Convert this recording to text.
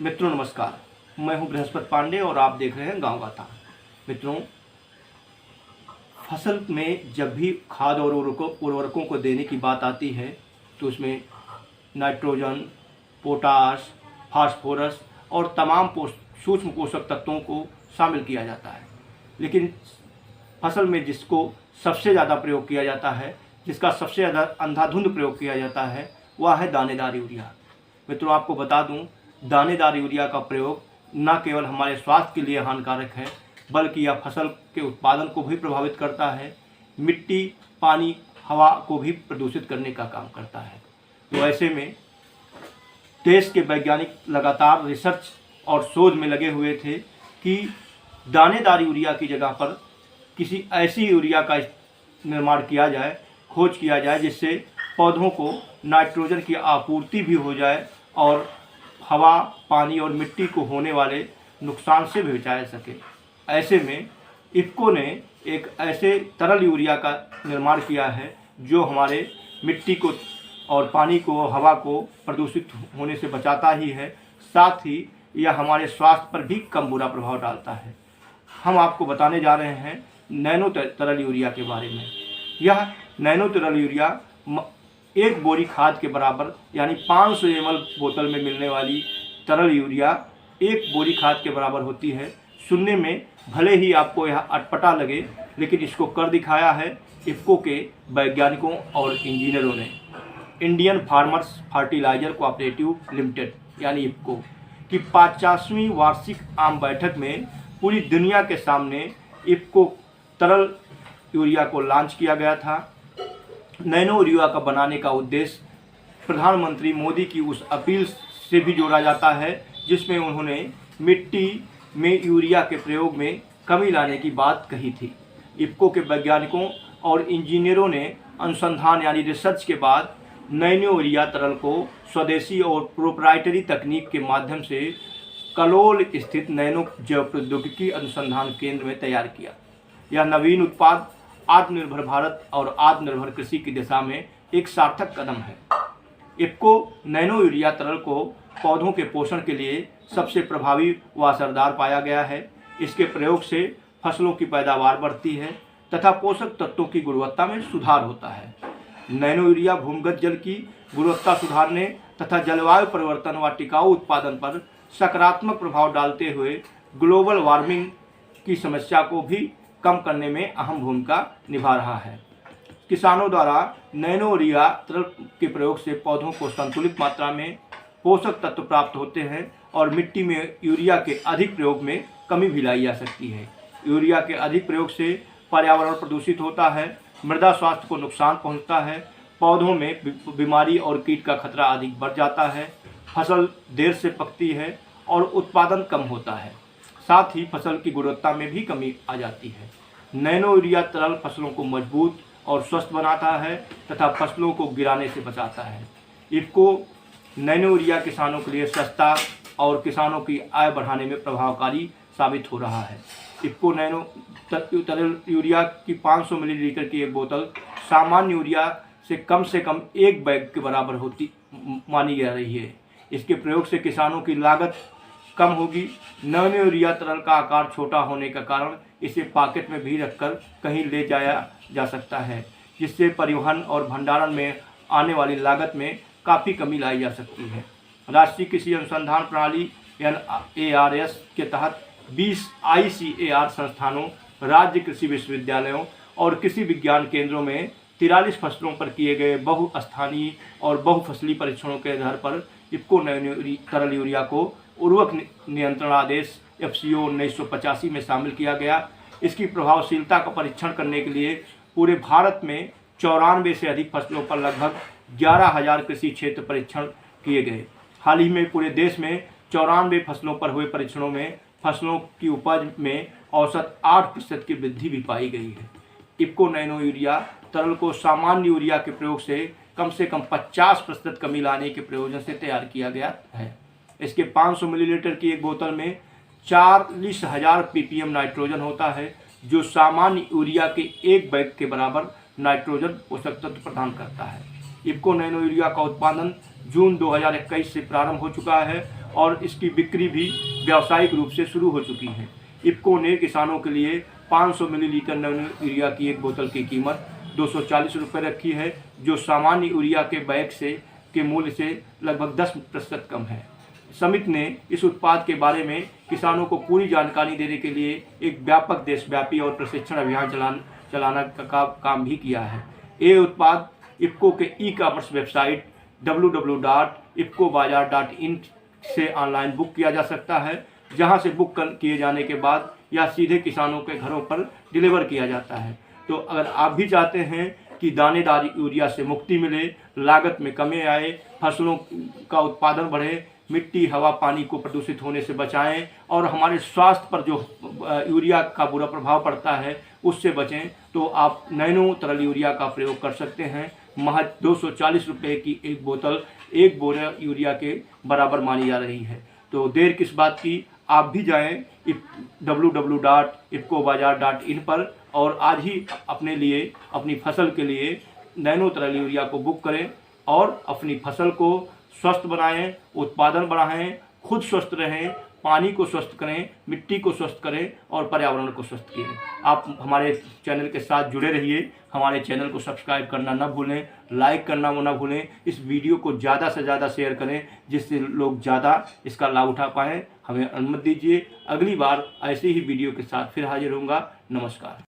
मित्रों नमस्कार, मैं हूं बृहस्पति पांडे और आप देख रहे हैं गांव गाथा। मित्रों, फसल में जब भी खाद और उर्वरकों को देने की बात आती है तो उसमें नाइट्रोजन, पोटास, फास्फोरस और तमाम सूक्ष्म पोषक तत्वों को शामिल किया जाता है। लेकिन फसल में जिसको सबसे ज़्यादा प्रयोग किया जाता है, जिसका सबसे ज़्यादा अंधाधुंध प्रयोग किया जाता है, वह है दानेदार यूरिया। मित्रों, आपको बता दूं, दानेदार यूरिया का प्रयोग न केवल हमारे स्वास्थ्य के लिए हानिकारक है, बल्कि यह फसल के उत्पादन को भी प्रभावित करता है, मिट्टी, पानी, हवा को भी प्रदूषित करने का काम करता है। तो ऐसे में देश के वैज्ञानिक लगातार रिसर्च और शोध में लगे हुए थे कि दानेदार यूरिया की जगह पर किसी ऐसी यूरिया का निर्माण किया जाए, खोज किया जाए, जिससे पौधों को नाइट्रोजन की आपूर्ति भी हो जाए और हवा, पानी और मिट्टी को होने वाले नुकसान से भी बचाया सके। ऐसे में इफ़को ने एक ऐसे तरल यूरिया का निर्माण किया है जो हमारे मिट्टी को और पानी को, हवा को प्रदूषित होने से बचाता ही है, साथ ही यह हमारे स्वास्थ्य पर भी कम बुरा प्रभाव डालता है। हम आपको बताने जा रहे हैं नैनो तरल यूरिया के बारे में। यह नैनो तरल यूरिया एक बोरी खाद के बराबर, यानी 500 ml बोतल में मिलने वाली तरल यूरिया एक बोरी खाद के बराबर होती है। सुनने में भले ही आपको यह अटपटा लगे, लेकिन इसको कर दिखाया है इफ़को के वैज्ञानिकों और इंजीनियरों ने। Indian farmers fertiliser cooperative limited यानी इफ़को की 50वीं वार्षिक आम बैठक में पूरी दुनिया के सामने इफ़को तरल यूरिया को लॉन्च किया गया था। नैनो यूरिया का बनाने का उद्देश्य प्रधानमंत्री मोदी की उस अपील से भी जोड़ा जाता है जिसमें उन्होंने मिट्टी में यूरिया के प्रयोग में कमी लाने की बात कही थी। इफ़को के वैज्ञानिकों और इंजीनियरों ने अनुसंधान यानी रिसर्च के बाद नैनो यूरिया तरल को स्वदेशी और प्रोप्राइटरी तकनीक के माध्यम से कलोल स्थित नैनो जैव प्रौद्योगिकी अनुसंधान केंद्र में तैयार किया। यह नवीन उत्पाद आत्मनिर्भर भारत और आत्मनिर्भर कृषि की दिशा में एक सार्थक कदम है। इफ़को नैनो यूरिया तरल को पौधों के पोषण के लिए सबसे प्रभावी व असरदार पाया गया है। इसके प्रयोग से फसलों की पैदावार बढ़ती है तथा पोषक तत्वों की गुणवत्ता में सुधार होता है। नैनो यूरिया भूमिगत जल की गुणवत्ता सुधारने तथा जलवायु परिवर्तन व टिकाऊ उत्पादन पर सकारात्मक प्रभाव डालते हुए ग्लोबल वार्मिंग की समस्या को भी कम करने में अहम भूमिका निभा रहा है। किसानों द्वारा नैनो यूरिया तरल के प्रयोग से पौधों को संतुलित मात्रा में पोषक तत्व प्राप्त होते हैं और मिट्टी में यूरिया के अधिक प्रयोग में कमी भी लाई जा सकती है। यूरिया के अधिक प्रयोग से पर्यावरण प्रदूषित होता है, मृदा स्वास्थ्य को नुकसान पहुंचता है, पौधों में बीमारी और कीट का खतरा अधिक बढ़ जाता है, फसल देर से पकती है और उत्पादन कम होता है, साथ ही फसल की गुणवत्ता में भी कमी आ जाती है। नैनो यूरिया तरल फसलों को मजबूत और स्वस्थ बनाता है तथा फसलों को गिराने से बचाता है। इफ़को नैनो यूरिया किसानों के लिए सस्ता और किसानों की आय बढ़ाने में प्रभावकारी साबित हो रहा है। इफ़को नैनो तरल यूरिया की 500 मिलीलीटर की एक बोतल सामान्य यूरिया से कम एक बैग के बराबर होती मानी जा रही है। इसके प्रयोग से किसानों की लागत कम होगी। नैनो यूरिया तरल का आकार छोटा होने का कारण इसे पॉकेट में भी रखकर कहीं ले जाया जा सकता है, जिससे परिवहन और भंडारण में आने वाली लागत में काफ़ी कमी लाई जा सकती है। राष्ट्रीय कृषि अनुसंधान प्रणाली NARS के तहत 20 ICAR संस्थानों, राज्य कृषि विश्वविद्यालयों और कृषि विज्ञान केंद्रों में 43 फसलों पर किए गए बहुस्थानीय और बहुफसली परीक्षणों के आधार पर इफ़को नैनो तरल यूरिया को उर्वरक नियंत्रण आदेश FCO 1985 में शामिल किया गया। इसकी प्रभावशीलता का परीक्षण करने के लिए पूरे भारत में 94 से अधिक फसलों पर लगभग 11,000 कृषि क्षेत्र परीक्षण किए गए। हाल ही में पूरे देश में 94 फसलों पर हुए परीक्षणों में फसलों की उपज में औसत 8% की वृद्धि भी पाई गई है। इफ़को नैनो यूरिया तरल को सामान्य यूरिया के प्रयोग से कम 50% कमी लाने के प्रयोजन से तैयार किया गया है। इसके 500 मिलीलीटर की एक बोतल में 40,000 ppm नाइट्रोजन होता है, जो सामान्य यूरिया के एक बैग के बराबर नाइट्रोजन पोषक तत्व प्रदान करता है। इफ़को नैनो यूरिया का उत्पादन जून 2021 से प्रारंभ हो चुका है और इसकी बिक्री भी व्यावसायिक रूप से शुरू हो चुकी है। इफ़को ने किसानों के लिए 500 मिलीलीटर नैनो यूरिया की एक बोतल की कीमत 240 रुपये रखी है, जो सामान्य यूरिया के बैग के मूल्य से लगभग 10% कम है। समिति ने इस उत्पाद के बारे में किसानों को पूरी जानकारी देने के लिए एक व्यापक देशव्यापी और प्रशिक्षण अभियान चलाना का काम भी किया है। ये उत्पाद इफ़को के ई-कॉमर्स वेबसाइट www.ifcobazar.in से ऑनलाइन बुक किया जा सकता है, जहां से बुक किए जाने के बाद या सीधे किसानों के घरों पर डिलीवर किया जाता है। तो अगर आप भी चाहते हैं कि दानेदार यूरिया से मुक्ति मिले, लागत में कमी आए, फसलों का उत्पादन बढ़े, मिट्टी हवा पानी को प्रदूषित होने से बचाएं और हमारे स्वास्थ्य पर जो यूरिया का बुरा प्रभाव पड़ता है उससे बचें, तो आप नैनो तरल यूरिया का प्रयोग कर सकते हैं। महज 240 रुपये की एक बोतल एक बोरा यूरिया के बराबर मानी जा रही है। तो देर किस बात की, आप भी जाएं www.ifcobazar.in पर और आज ही अपने लिए, अपनी फसल के लिए नैनो तरल यूरिया को बुक करें और अपनी फसल को स्वस्थ बनाएं, उत्पादन बढ़ाएं, खुद स्वस्थ रहें, पानी को स्वस्थ करें, मिट्टी को स्वस्थ करें और पर्यावरण को स्वस्थ करें। आप हमारे चैनल के साथ जुड़े रहिए, हमारे चैनल को सब्सक्राइब करना न भूलें, लाइक करना वो न भूलें, इस वीडियो को ज़्यादा से ज़्यादा शेयर करें जिससे लोग ज़्यादा इसका लाभ उठा पाएँ। हमें अनुमति दीजिए, अगली बार ऐसे ही वीडियो के साथ फिर हाजिर होऊंगा। नमस्कार।